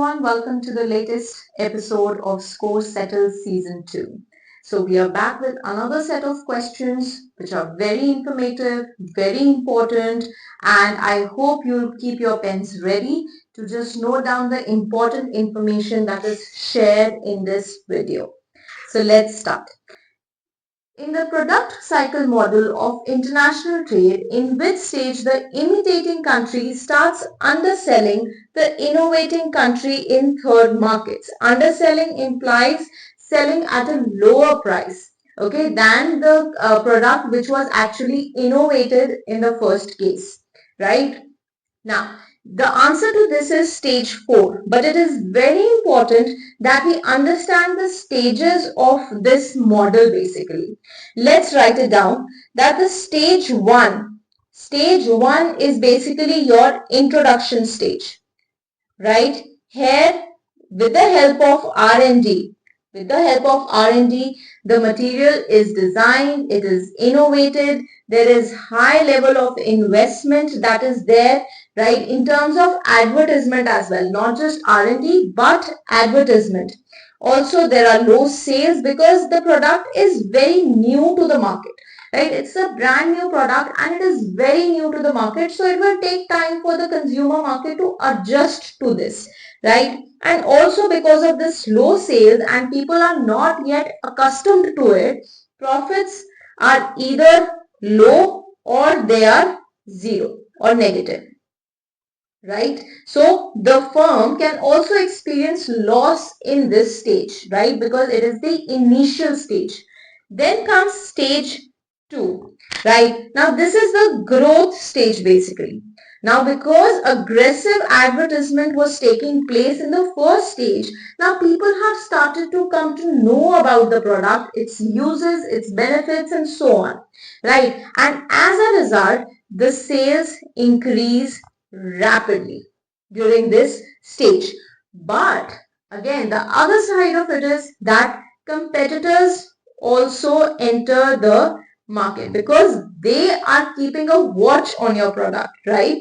everyone, welcome to the latest episode of Score Settles Season 2. So we are back with another set of questions which are very informative, very important, and I hope you'll keep your pens ready to just note down the important information that is shared in this video. So let's start. In the product cycle model of international trade, in which stage the imitating country starts underselling the innovating country in third markets. Underselling implies selling at a lower price, okay, than the product which was actually innovated in the first case, right? Now, the answer to this is stage 4, but it is very important that we understand the stages of this model basically. Let's write it down that the stage 1 is basically your introduction stage, right? Here, with the help of R&D, the material is designed, it is innovated, there is high level of investment that is there, right, in terms of advertisement as well, not just R&D but advertisement. Also, there are low sales because the product is very new to the market, right? It's a brand new product and it is very new to the market, so it will take time for the consumer market to adjust to this, right? And also because of this low sales and people are not yet accustomed to it, profits are either low or they are zero or negative, right? So the firm can also experience loss in this stage, right? Because it is the initial stage. Then comes stage 2, right? Now this is the growth stage basically. Now because aggressive advertisement was taking place in the first stage, now people have started to come to know about the product, its uses, its benefits and so on, right? And as a result, the sales increase rapidly during this stage. But again, the other side of it is that competitors also enter the market because they are keeping a watch on your product, right?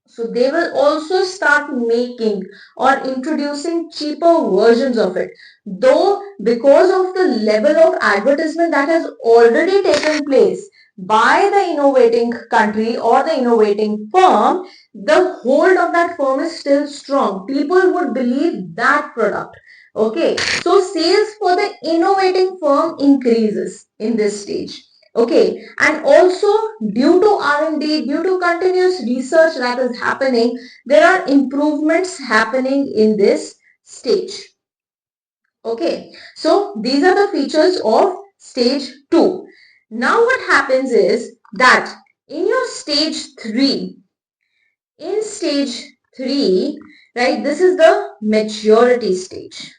So they will also start making or introducing cheaper versions of it. Though because of the level of advertisement that has already taken place by the innovating country or the innovating firm, the hold of that firm is still strong. People would believe that product. Okay, so sales for the innovating firm increases in this stage. Okay, and also due to R&D, due to continuous research that is happening, there are improvements happening in this stage. Okay, so these are the features of stage 2. Now what happens is that in your stage 3, right, this is the maturity stage.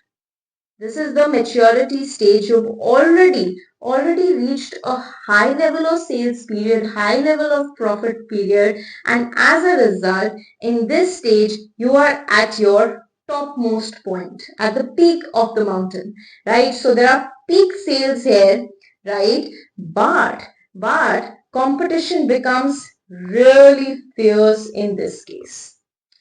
This is the maturity stage. You've already reached a high level of sales period, high level of profit period, and as a result, in this stage, you are at your topmost point, at the peak of the mountain, right? So there are peak sales here, right? But competition becomes really fierce in this case.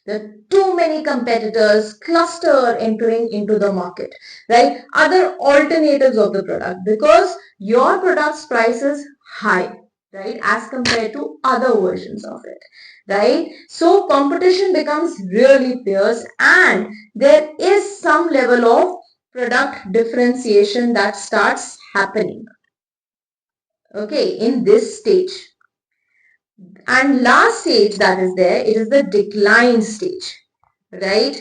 There are too many competitors cluster entering into the market, right? Other alternatives of the product because your product's price is high, right? As compared to other versions of it, right? So competition becomes really fierce and there is some level of product differentiation that starts happening, okay, in this stage. And last stage that is there, it is the decline stage, right?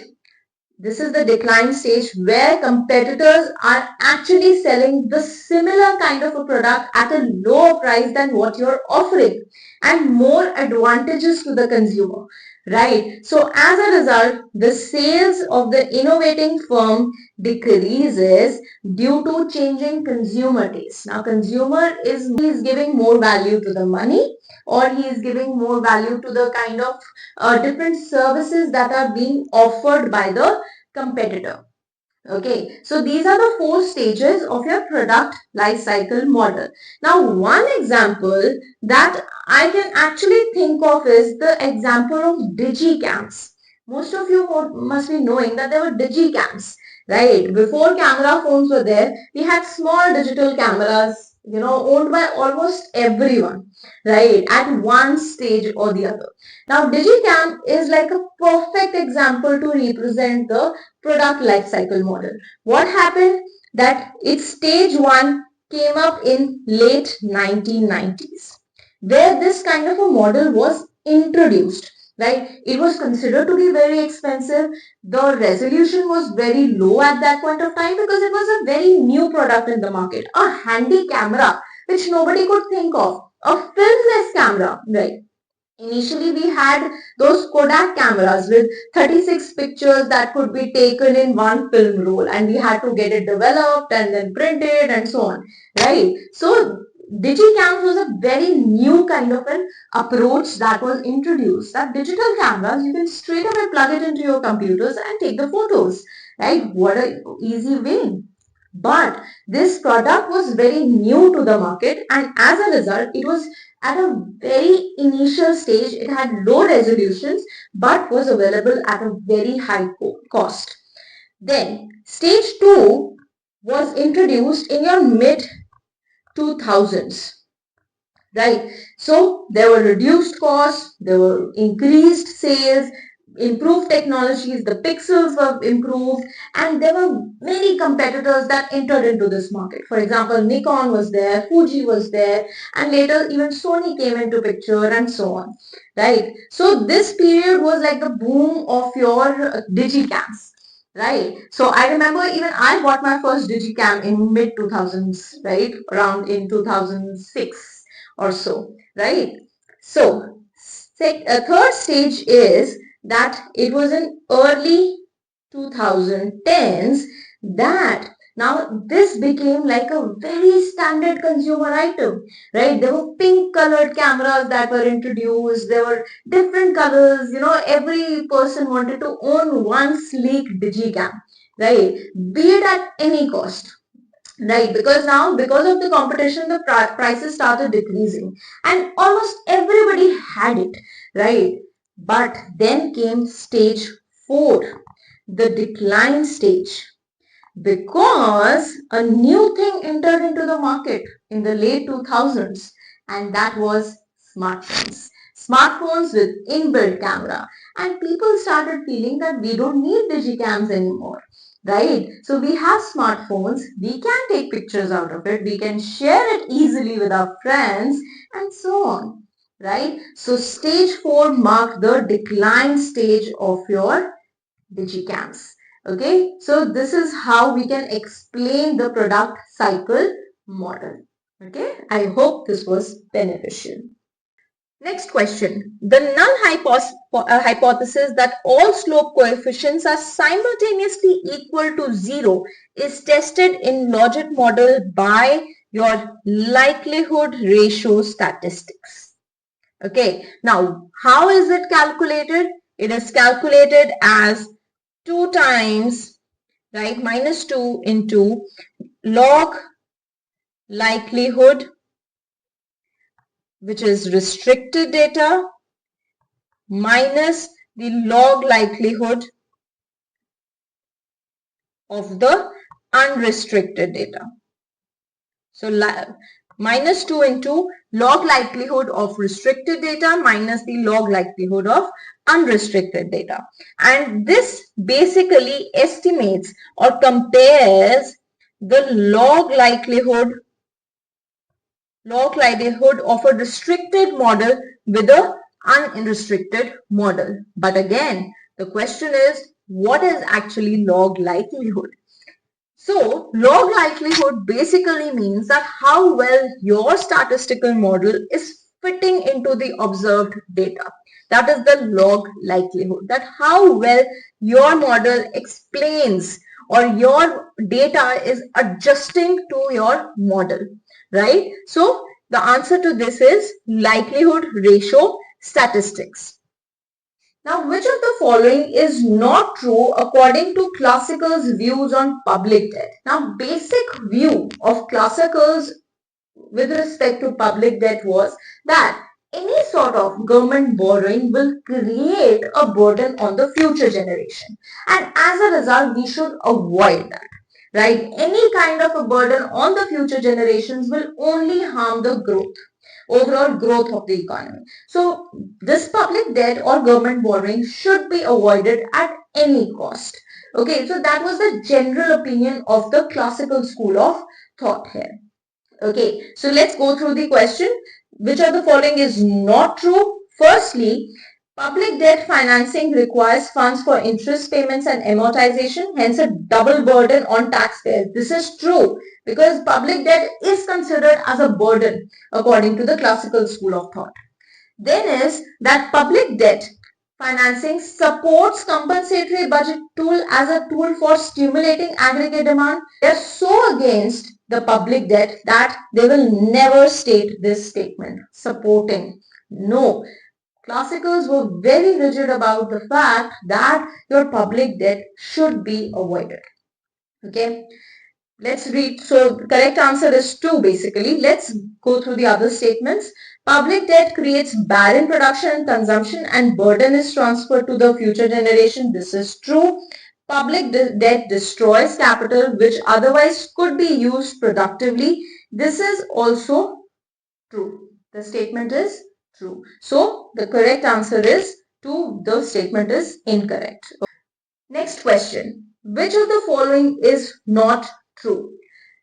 This is the decline stage where competitors are actually selling the similar kind of a product at a lower price than what you're offering and more advantages to the consumer, right? So as a result, the sales of the innovating firm decreases due to changing consumer taste. Now consumer is giving more value to the money or he is giving more value to the kind of different services that are being offered by the competitor. Okay, so these are the 4 stages of your product life cycle model. Now, one example that I can actually think of is the example of digicams. most of you must be knowing that there were digicams, right? Before camera phones were there, we had small digital cameras, owned by almost everyone, right? At one stage or the other. Now, digicam is like a perfect example to represent the product life cycle model. What happened? That its stage one came up in late 1990s, where this kind of a model was introduced, right? It was considered to be very expensive. The resolution was very low at that point of time because it was a very new product in the market, a handy camera which nobody could think of, a filmless camera, right? Initially, we had those Kodak cameras with 36 pictures that could be taken in one film roll, and we had to get it developed and then printed and so on, right? So, digicams was a very new kind of an approach that was introduced. That digital cameras, you can straight away plug it into your computers and take the photos, right? What a easy way. But this product was very new to the market, and as a result, it was at a very initial stage. It had low resolutions but was available at a very high cost. Then stage 2 was introduced in your mid 2000s, right? So there were reduced costs, there were increased sales, improved technologies, the pixels were improved, and there were many competitors that entered into this market. For example, Nikon was there, Fuji was there, and later even Sony came into picture and so on, right? So this period was like the boom of your digicams. Right. So I remember even I bought my first digicam in mid 2000s, right? Around in 2006 or so, right? So, third stage is that it was in early 2010s that now this became like a very standard consumer item, right? There were pink colored cameras that were introduced. There were different colors. Every person wanted to own one sleek digicam, right? Be it at any cost. Right, because now, because of the competition, the prices started decreasing and almost everybody had it, right? But then came stage 4, the decline stage, because a new thing entered into the market in the late 2000s, and that was smartphones. Smartphones with inbuilt camera, and people started feeling that we don't need digicams anymore, right? So we have smartphones, we can take pictures out of it, we can share it easily with our friends and so on, right? So stage 4 marked the decline stage of your digicams. Okay, so this is how we can explain the product cycle model. Okay, I hope this was beneficial. Next question. The null hypothesis that all slope coefficients are simultaneously equal to 0 is tested in logit model by your likelihood ratio statistics. Okay, now how is it calculated? It is calculated as 2 times, right, minus 2 into log likelihood, which is restricted data, minus the log likelihood of the unrestricted data. So minus 2 into log likelihood of restricted data minus the log likelihood of unrestricted data. And this basically estimates or compares the log likelihood of a restricted model with a unrestricted model. But again, the question is, what is actually log likelihood? So, log likelihood basically means that how well your statistical model is fitting into the observed data. That is the log likelihood, that how well your model explains or your data is adjusting to your model, right? So, the answer to this is likelihood ratio statistics. Now, which of the following is not true according to Classical's views on public debt? Now, basic view of Classical's with respect to public debt was that any sort of government borrowing will create a burden on the future generation. And as a result, we should avoid that. Right? Any kind of a burden on the future generations will only harm the growth, overall growth of the economy. So this public debt or government borrowing should be avoided at any cost. Okay, so that was the general opinion of the classical school of thought here. Okay, so let's go through the question. Which of the following is not true? Firstly, public debt financing requires funds for interest payments and amortization, hence a double burden on taxpayers. This is true because public debt is considered as a burden according to the classical school of thought. Then is that public debt financing supports compensatory budget tool as a tool for stimulating aggregate demand. They are so against the public debt that they will never state this statement, supporting. No. Classicals were very rigid about the fact that your public debt should be avoided. Okay. Let's read. So correct answer is 2 basically. Let's go through the other statements. Public debt creates barren production and consumption and burden is transferred to the future generation. This is true. Public debt destroys capital which otherwise could be used productively. This is also true. The statement is true. So the correct answer is 2. The statement is incorrect. Next question. Which of the following is not true?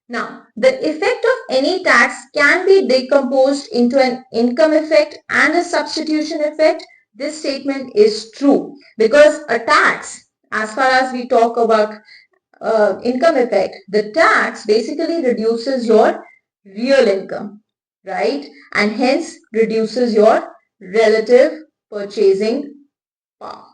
Now, the effect of any tax can be decomposed into an income effect and a substitution effect. This statement is true because a tax, as far as we talk about income effect, the tax basically reduces your real income, right? And hence reduces your relative purchasing power.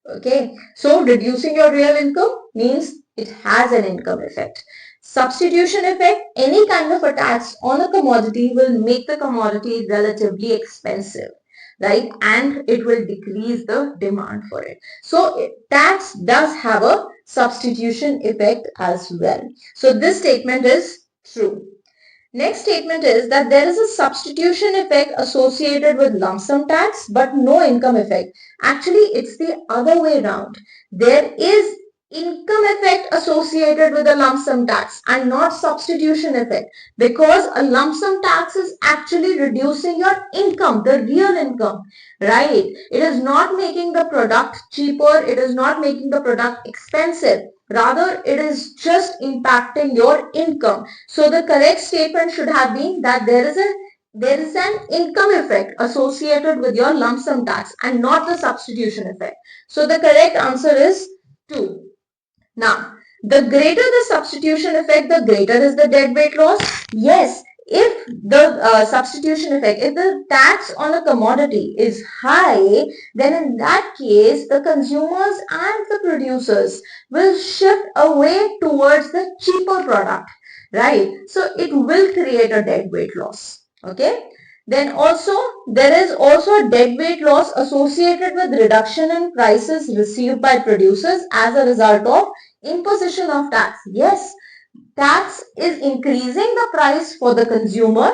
Okay, so reducing your real income means it has an income effect. Substitution effect, any kind of a tax on a commodity will make the commodity relatively expensive, right? And it will decrease the demand for it. So tax does have a substitution effect as well. So this statement is true. Next statement is that there is a substitution effect associated with lump sum tax but no income effect. Actually, it's the other way around. There is income effect associated with a lump sum tax and not substitution effect because a lump sum tax is actually reducing your income, the real income, right? It is not making the product cheaper. It is not making the product expensive. Rather, it is just impacting your income. So the correct statement should have been that there is an income effect associated with your lump sum tax and not the substitution effect. So the correct answer is 2. Now, the greater the substitution effect, the greater is the deadweight loss. Yes, if the substitution effect, if the tax on a commodity is high, then in that case, the consumers and the producers will shift away towards the cheaper product, right? So it will create a deadweight loss. Okay. Then also, there is also a deadweight loss associated with reduction in prices received by producers as a result of imposition of tax. Yes, tax is increasing the price for the consumer,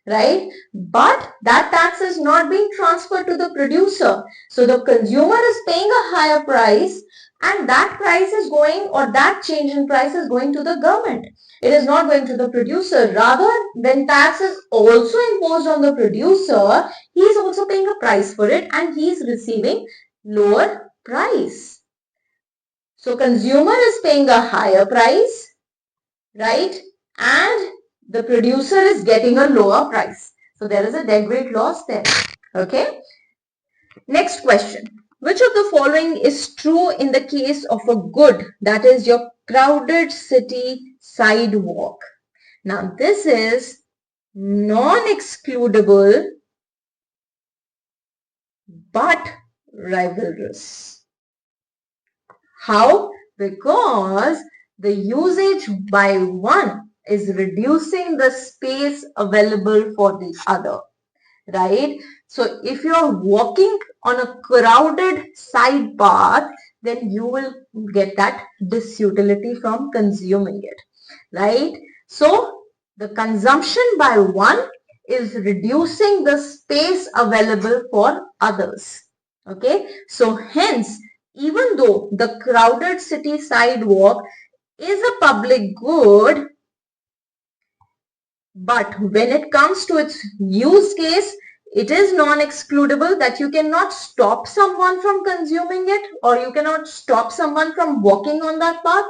right? But that tax is not being transferred to the producer. So the consumer is paying a higher price and that price is going, or that change in price is going to the government. It is not going to the producer. Rather, when tax is also imposed on the producer, he is also paying a price for it and he is receiving lower price. So consumer is paying a higher price, right? And the producer is getting a lower price. So there is a deadweight loss there. Okay. Next question. Which of the following is true in the case of a good, that is your crowded city sidewalk? Now this is non-excludable but rivalrous. How? Because the usage by one is reducing the space available for the other, right? So if you're walking on a crowded side path, then you will get that disutility from consuming it, right? So the consumption by one is reducing the space available for others. Okay, so hence, even though the crowded city sidewalk is a public good, but when it comes to its use case, it is non-excludable that you cannot stop someone from consuming it, or you cannot stop someone from walking on that path.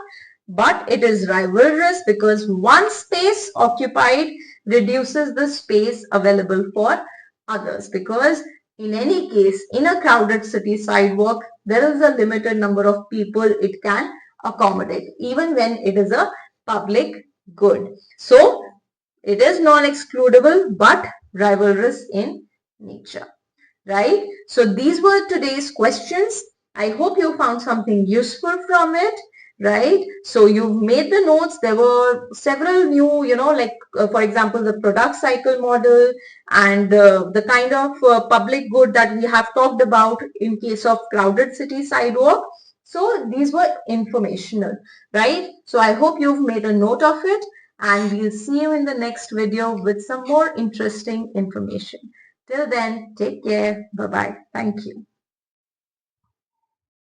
But it is rivalrous because one space occupied reduces the space available for others. Because in any case, in a crowded city sidewalk, there is a limited number of people it can accommodate, even when it is a public good. So it is non-excludable but rivalrous in nature, right? So these were today's questions. I hope you found something useful from it, right? So you've made the notes. There were several new, like for example, the product cycle model and the kind of public good that we have talked about in case of crowded city sidewalk. So these were informational, right? So I hope you've made a note of it, and we'll see you in the next video with some more interesting information. Till then, take care. Bye-bye. Thank you.